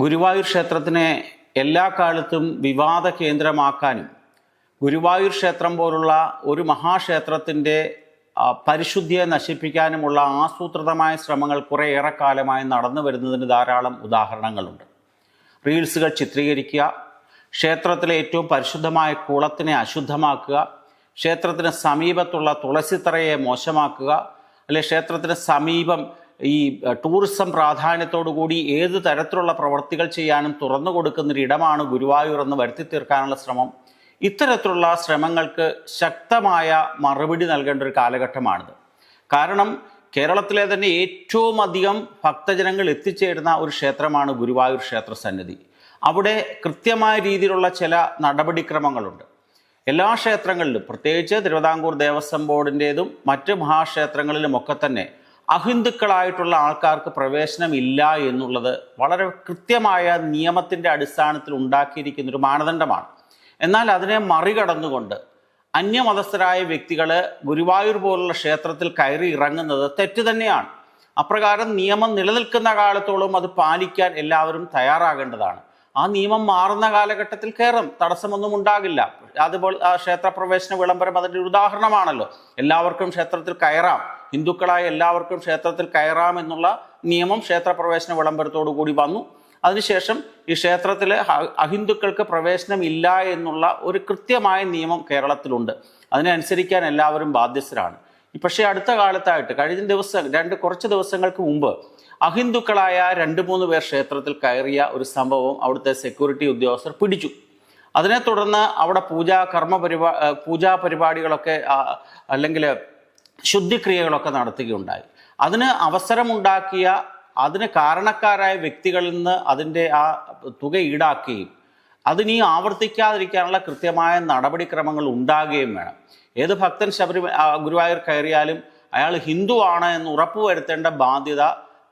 ഗുരുവായൂർ ക്ഷേത്രത്തിനെ എല്ലാ കാലത്തും വിവാദ കേന്ദ്രമാക്കാനും ഗുരുവായൂർ ക്ഷേത്രം പോലുള്ള ഒരു മഹാക്ഷേത്രത്തിൻ്റെ പരിശുദ്ധിയെ നശിപ്പിക്കാനുമുള്ള ആസൂത്രിതമായ ശ്രമങ്ങൾ കുറേയേറെ കാലമായി നടന്നു വരുന്നതിന് ധാരാളം ഉദാഹരണങ്ങളുണ്ട്. റീൽസുകൾ ചിത്രീകരിക്കുക, ക്ഷേത്രത്തിലെ ഏറ്റവും പരിശുദ്ധമായ കുളത്തിനെ അശുദ്ധമാക്കുക, ക്ഷേത്രത്തിന് സമീപത്തുള്ള തുളസിത്തറയെ മോശമാക്കുക, അല്ലെ ക്ഷേത്രത്തിന് സമീപം ഈ ടൂറിസം പ്രാധാന്യത്തോടുകൂടി ഏത് തരത്തിലുള്ള പ്രവൃത്തികൾ ചെയ്യാനും തുറന്നു കൊടുക്കുന്നൊരിടമാണ് ഗുരുവായൂർ എന്ന് വരുത്തി തീർക്കാനുള്ള ശ്രമം. ഇത്തരത്തിലുള്ള ശ്രമങ്ങൾക്ക് ശക്തമായ മറുപടി നൽകേണ്ട ഒരു കാലഘട്ടമാണിത്. കാരണം കേരളത്തിലെ തന്നെ ഏറ്റവും അധികം ഭക്തജനങ്ങൾ എത്തിച്ചേരുന്ന ഒരു ക്ഷേത്രമാണ് ഗുരുവായൂർ ക്ഷേത്ര സന്നിധി. അവിടെ കൃത്യമായ രീതിയിലുള്ള ചില നടപടിക്രമങ്ങളുണ്ട്. എല്ലാ ക്ഷേത്രങ്ങളിലും, പ്രത്യേകിച്ച് തിരുവിതാംകൂർ ദേവസ്വം ബോർഡിൻ്റേതും മറ്റ് മഹാക്ഷേത്രങ്ങളിലുമൊക്കെ തന്നെ അഹിന്ദുക്കളായിട്ടുള്ള ആൾക്കാർക്ക് പ്രവേശനമില്ല എന്നുള്ളത് വളരെ കൃത്യമായ നിയമത്തിൻ്റെ അടിസ്ഥാനത്തിൽ ഉണ്ടാക്കിയിരിക്കുന്നൊരു മാനദണ്ഡമാണ്. എന്നാൽ അതിനെ മറികടന്നുകൊണ്ട് അന്യമതസ്ഥരായ വ്യക്തികൾ ഗുരുവായൂർ പോലുള്ള ക്ഷേത്രത്തിൽ കയറി ഇറങ്ങുന്നത് തെറ്റ് തന്നെയാണ്. അപ്രകാരം നിയമം നിലനിൽക്കുന്ന കാലത്തോളം അത് പാലിക്കാൻ എല്ലാവരും തയ്യാറാകേണ്ടതാണ്. ആ നിയമം മാറുന്ന കാലഘട്ടത്തിൽ കയറും, തടസ്സമൊന്നും ഉണ്ടാകില്ല. അതുപോലെ ക്ഷേത്രപ്രവേശന വിളംബരം അതിൻ്റെ ഒരു ഉദാഹരണമാണല്ലോ. എല്ലാവർക്കും ക്ഷേത്രത്തിൽ കയറാം, ഹിന്ദുക്കളായ എല്ലാവർക്കും ക്ഷേത്രത്തിൽ കയറാം എന്നുള്ള നിയമം ക്ഷേത്രപ്രവേശന വിളംബരത്തോടു കൂടി വന്നു. അതിനുശേഷം ഈ ക്ഷേത്രത്തിൽ അഹിന്ദുക്കൾക്ക് പ്രവേശനം ഇല്ല എന്നുള്ള ഒരു കൃത്യമായ നിയമം കേരളത്തിലുണ്ട്. അതിനനുസരിക്കാൻ എല്ലാവരും ബാധ്യസ്ഥരാണ്. പക്ഷേ അടുത്ത കാലത്തായിട്ട് കഴിഞ്ഞ കുറച്ച് ദിവസങ്ങൾക്ക് മുമ്പ് അഹിന്ദുക്കളായ 2-3 പേർ ക്ഷേത്രത്തിൽ കയറിയ ഒരു സംഭവം അവിടുത്തെ സെക്യൂരിറ്റി ഉദ്യോഗസ്ഥർ പിടിച്ചു. അതിനെ തുടർന്ന് അവിടെ പൂജാ പരിപാടികളൊക്കെ അല്ലെങ്കിൽ ശുദ്ധിക്രിയകളൊക്കെ നടത്തുകയുണ്ടായി. അതിന് അവസരമുണ്ടാക്കിയ, അതിന് കാരണക്കാരായ വ്യക്തികളിൽ നിന്ന് അതിൻ്റെ ആ തുക ഈടാക്കുകയും അതിനീ ആവർത്തിക്കാതിരിക്കാനുള്ള കൃത്യമായ നടപടിക്രമങ്ങൾ ഉണ്ടാകുകയും വേണം. ഏത് ഭക്തൻ ഗുരുവായൂർ കയറിയാലും അയാൾ ഹിന്ദു ആണ് എന്ന് ഉറപ്പുവരുത്തേണ്ട ബാധ്യത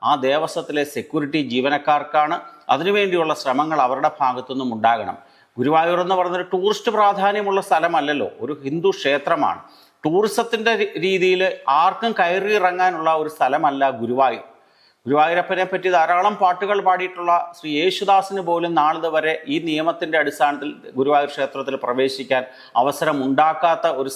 ആ ദേവസ്വത്തിലെ സെക്യൂരിറ്റി ജീവനക്കാർക്കാണ്. അതിനുവേണ്ടിയുള്ള ശ്രമങ്ങൾ അവരുടെ ഭാഗത്തുനിന്നും ഉണ്ടാകണം. ഗുരുവായൂർ എന്ന് പറയുന്നൊരു ടൂറിസ്റ്റ് പ്രാധാന്യമുള്ള സ്ഥലമല്ലല്ലോ, ഒരു ഹിന്ദു ക്ഷേത്രമാണ്. ടൂറിസത്തിൻ്റെ രീതിയിൽ ആർക്കും കയറി ഇറങ്ങാനുള്ള ഒരു സ്ഥലമല്ല ഗുരുവായൂർ. ഗുരുവായൂരപ്പനെ പറ്റി ധാരാളം പാട്ടുകൾ പാടിയിട്ടുള്ള ശ്രീ യേശുദാസിന് പോലും നാളിതുവരെ ഈ നിയമത്തിൻ്റെ അടിസ്ഥാനത്തിൽ ഗുരുവായൂർ ക്ഷേത്രത്തിൽ പ്രവേശിക്കാൻ അവസരമുണ്ടാകാത്തൊരു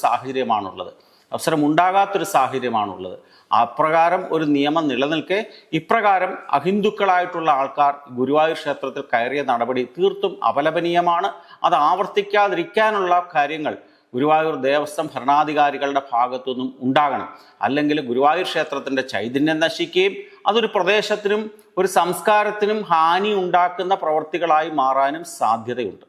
സാഹചര്യമാണുള്ളത്. അപ്രകാരം ഒരു നിയമം നിലനിൽക്കെ ഇപ്രകാരം അഹിന്ദുക്കളായിട്ടുള്ള ആൾക്കാർ ഗുരുവായൂർ ക്ഷേത്രത്തിൽ കയറിയ നടപടി തീർത്തും അപലപനീയമാണ്. അത് ആവർത്തിക്കാതിരിക്കാനുള്ള കാര്യങ്ങൾ ഗുരുവായൂർ ദേവസ്വം ഭരണാധികാരികളുടെ ഭാഗത്തുനിന്നും ഉണ്ടാകണം. അല്ലെങ്കിൽ ഗുരുവായൂർ ക്ഷേത്രത്തിൻ്റെ ചൈതന്യം നശിക്കുകയും അതൊരു പ്രദേശത്തിനും ഒരു സംസ്കാരത്തിനും ഹാനി ഉണ്ടാക്കുന്ന പ്രവൃത്തികളായി മാറാനും സാധ്യതയുണ്ട്.